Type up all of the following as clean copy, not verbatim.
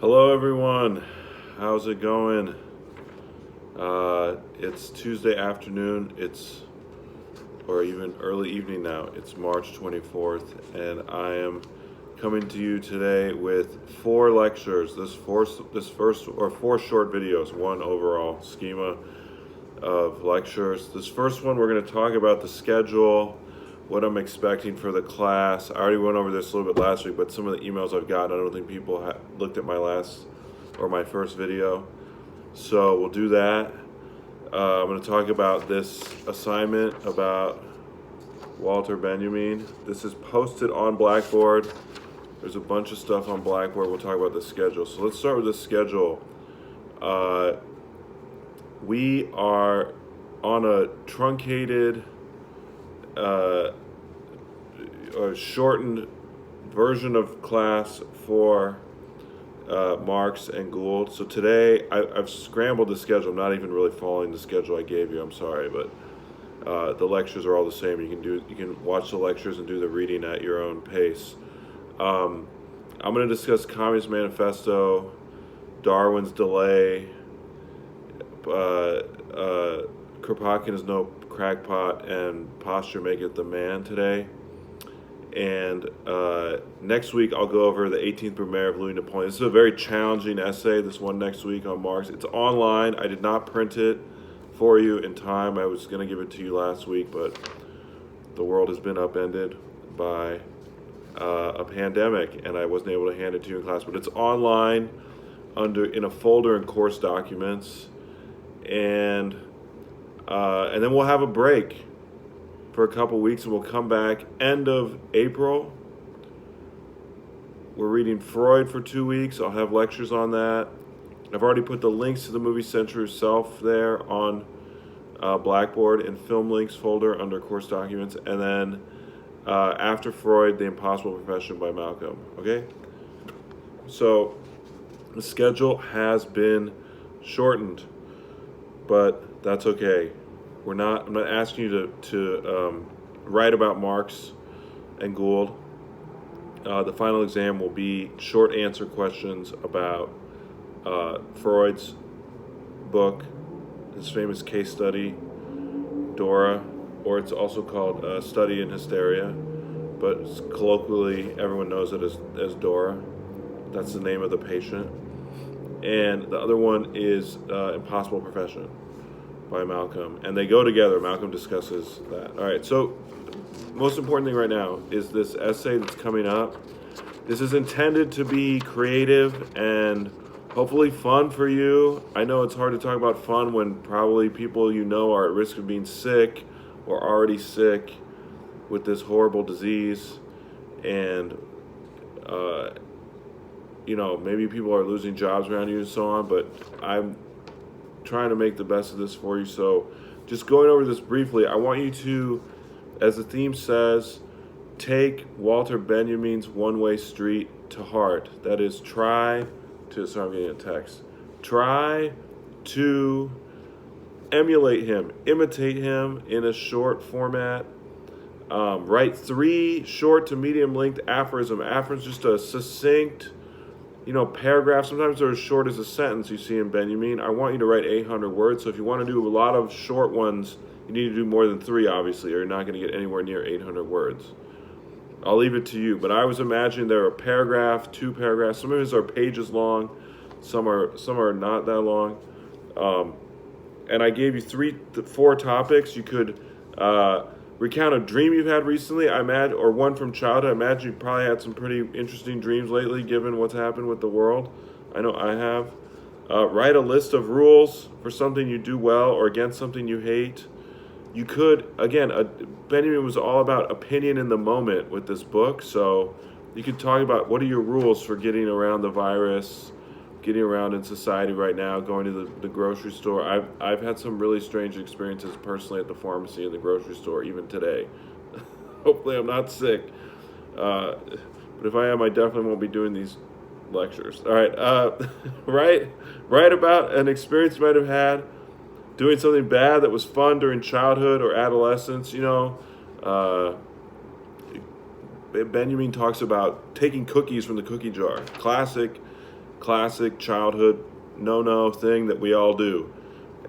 Hello everyone, how's it going? It's Tuesday afternoon, or even early evening now. It's March 24th, and I am coming to you today with four lectures. Four short videos, one overall schema of lectures. This first one, we're going to talk about the schedule, what I'm expecting for the class. I already went over this a little bit last week, but some of the emails I've gotten, I don't think people looked at my first video. So we'll do that. I'm going to talk about this assignment about Walter Benjamin. This is posted on Blackboard. There's a bunch of stuff on Blackboard. We'll talk about the schedule. So let's start with the schedule. We are on a truncated a shortened version of class for Marx and Gould. So today I've scrambled the schedule. I'm not even really following the schedule I gave you. I'm sorry, but the lectures are all the same. You can watch the lectures and do the reading at your own pace. I'm going to discuss Communist Manifesto, Darwin's delay, Kropotkin is no crackpot, and posture maketh the man today. And next week I'll go over the 18th Brumaire of Louis Napoleon. This is a very challenging essay, this one next week on Marx. It's online. I did not print it for you in time. I was going to give it to you last week, but the world has been upended by a pandemic, and I wasn't able to hand it to you in class. But it's online in a folder in course documents. And then we'll have a break for a couple weeks, and we'll come back end of April. We're reading Freud for 2 weeks. I'll have lectures on that. I've already put the links to the movie Century itself there on Blackboard in film links folder under course documents. And then after Freud, The Impossible Profession by Malcolm. Okay? So the schedule has been shortened, but that's okay. I'm not asking you to write about Marx and Gould. The final exam will be short answer questions about Freud's book, his famous case study, Dora, or it's also called Study in Hysteria, but colloquially everyone knows it as Dora. That's the name of the patient. And the other one is Impossible Profession by Malcolm, and they go together. Malcolm discusses that. All right, so most important thing right now is this essay that's coming up. This is intended to be creative and hopefully fun for you. I know it's hard to talk about fun when probably people you know are at risk of being sick or already sick with this horrible disease, and maybe people are losing jobs around you and so on, but I'm trying to make the best of this for you. So just going over this briefly, I want you to, as the theme says, take Walter Benjamin's one-way street to heart. That is, sorry, I'm getting a text. Try to emulate him, imitate him in a short format. Write 3 short to medium length aphorisms. Aphorisms, just a succinct paragraph. Sometimes they're as short as a sentence you see in Benjamin. I want you to write 800 words. So if you want to do a lot of short ones, you need to do more than 3, obviously, or you're not going to get anywhere near 800 words. I'll leave it to you. But I was imagining there are a paragraph, 2 paragraphs. Some of his are pages long. Some are not that long. And I gave you 4 topics. You could recount a dream you've had recently, I imagine, or one from childhood. I imagine you've probably had some pretty interesting dreams lately, given what's happened with the world. I know I have. Write a list of rules for something you do well or against something you hate. You could, again, Benjamin was all about opinion in the moment with this book, so you could talk about what are your rules for getting around the virus, getting around in society right now, going to the grocery store. I've had some really strange experiences personally at the pharmacy and the grocery store, even today. Hopefully I'm not sick. But if I am, I definitely won't be doing these lectures. All right, write about an experience you might have had doing something bad that was fun during childhood or adolescence. Benjamin talks about taking cookies from the cookie jar. Classic classic childhood no thing that we all do.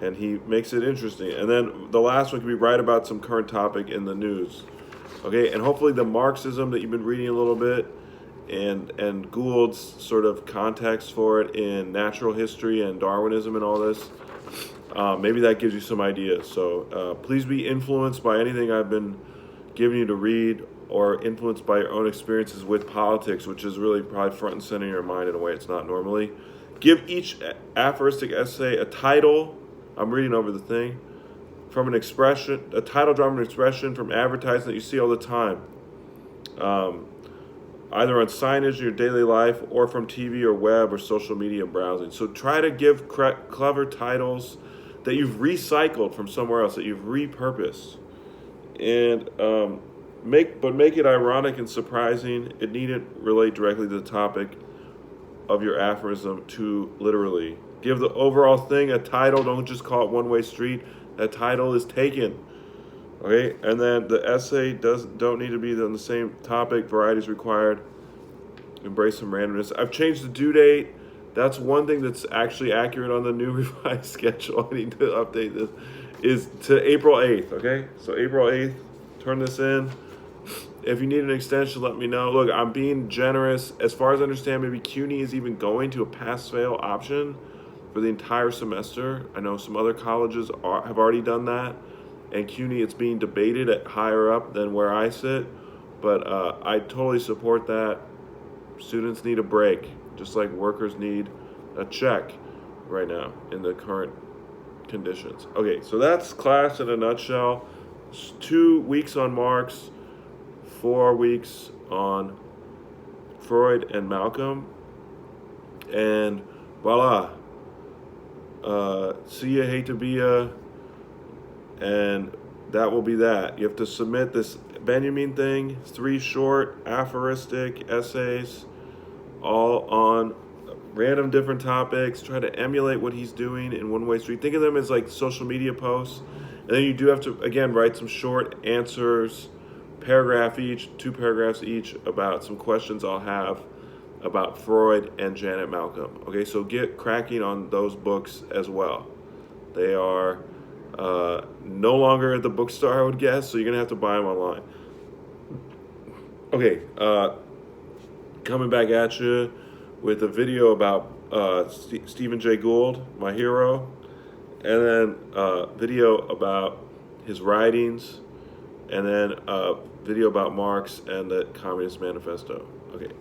And he makes it interesting. And then the last one could be write about some current topic in the news. Okay, and hopefully the Marxism that you've been reading a little bit and Gould's sort of context for it in natural history and Darwinism and all this, maybe that gives you some ideas. So please be influenced by anything I've been giving you to read, or influenced by your own experiences with politics, which is really probably front and center in your mind in a way it's not normally. Give each aphoristic essay a title. I'm reading over the thing. From an expression, a title drawn from an expression from advertising that you see all the time. Either on signage in your daily life or from TV or web or social media browsing. So try to give clever titles that you've recycled from somewhere else, that you've repurposed. And make it ironic and surprising. It needn't relate directly to the topic of your aphorism too literally. Give the overall thing a title. Don't just call it one-way street. That title is taken. Okay, and then the essay don't need to be on the same topic. Variety is required. Embrace some randomness. I've changed the due date. That's one thing that's actually accurate on the new revised schedule. I need to update this. Is to April 8th. Okay, so April 8th. Turn this in. If you need an extension, let me know. Look, I'm being generous. As far as I understand, maybe CUNY is even going to a pass-fail option for the entire semester. I know some other colleges have already done that. And CUNY, it's being debated at higher up than where I sit. But I totally support that. Students need a break, just like workers need a check right now in the current conditions. Okay, so that's class in a nutshell. 2 weeks on Marx, 4 weeks on Freud and Malcolm. And voila. See ya, hate to be ya. And that will be that. You have to submit this Benjamin thing, 3 short aphoristic essays, all on random different topics. Try to emulate what he's doing in one-way street. Think of them as like social media posts. And then you do have to, again, write some short answers, paragraph each, 2 paragraphs each, about some questions I'll have about Freud and Janet Malcolm. Okay, so get cracking on those books as well. They are no longer at the bookstore, I would guess, so you're going to have to buy them online. Okay, coming back at you with a video about Stephen Jay Gould, my hero, and then a video about his writings, and then a video about Marx and the Communist Manifesto. Okay.